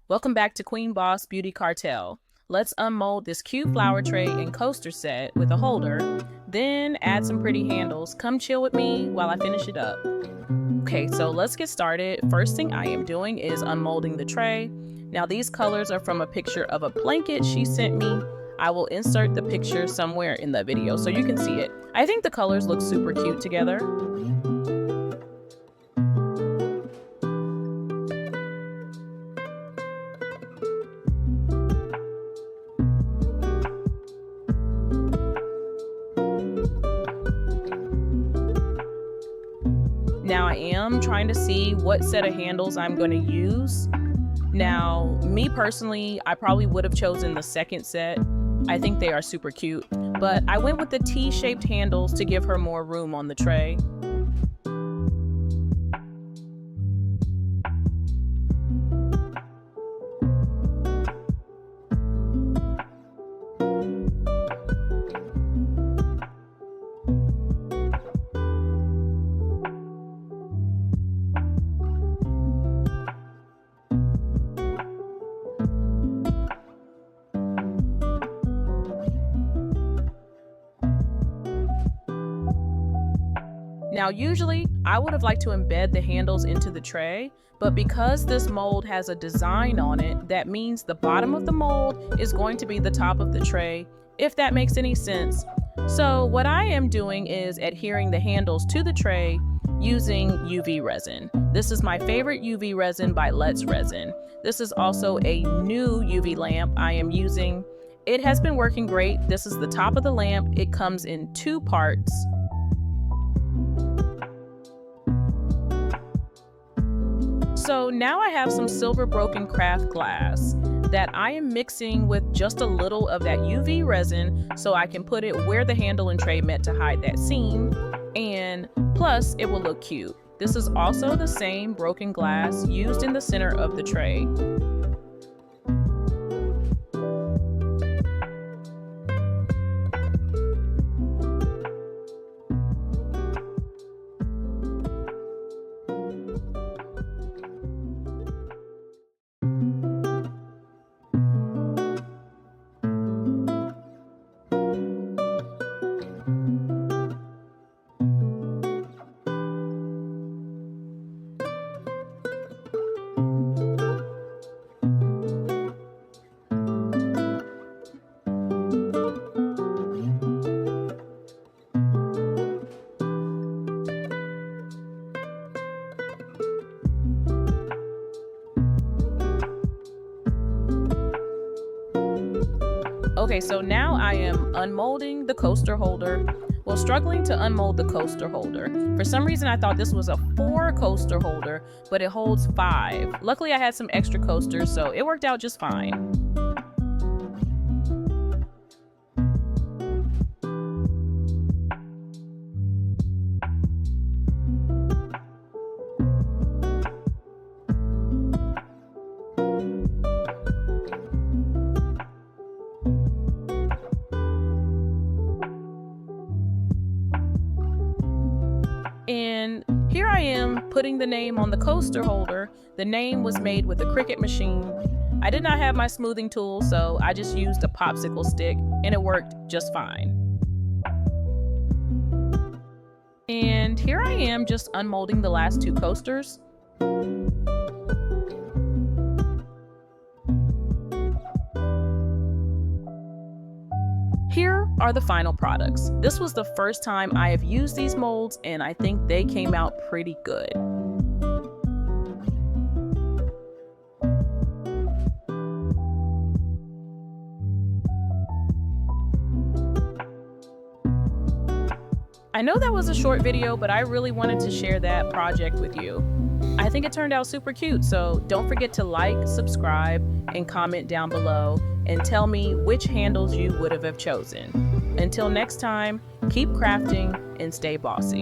Welcome back to Queen Boss Beauty Cartel. Let's unmold this cute flower tray and coaster set with a holder, then add some pretty handles. Come chill with me while I finish it up. Okay, so let's get started. First thing I am doing is unmolding the tray. Now these colors are from a picture of a blanket she sent me. I will insert the picture somewhere in the video so you can see it. I think the colors look super cute together. Now I am trying to see what set of handles I'm going to use. Now, me personally, I probably would have chosen the second set. I think they are super cute, but I went with the T-shaped handles to give her more room on the tray. Now, usually I would have liked to embed the handles into the tray, but because this mold has a design on it, that means the bottom of the mold is going to be the top of the tray, if that makes any sense. So what I am doing is adhering the handles to the tray using UV resin. This is my favorite UV resin by Let's Resin. This is also a new UV lamp I am using. It has been working great. This is the top of the lamp. It comes in 2 parts. So now I have some silver broken craft glass that I am mixing with just a little of that UV resin so I can put it where the handle and tray meant to hide that seam, and plus it will look cute. This is also the same broken glass used in the center of the tray. Okay, so now I am unmolding the coaster holder. Well, struggling to unmold the coaster holder. For some reason, I thought this was a 4 coaster holder, but it holds 5. Luckily, I had some extra coasters, so it worked out just fine. And here I am putting the name on the coaster holder. The name was made with a Cricut machine. I did not have my smoothing tool, so I just used a popsicle stick and it worked just fine. And here I am just unmolding the last 2 coasters. Here are the final products. This was the first time I have used these molds, and I think they came out pretty good. I know that was a short video, but I really wanted to share that project with you. I think it turned out super cute, so don't forget to like, subscribe, and comment down below and tell me which handles you would have chosen. Until next time, keep crafting and stay bossy.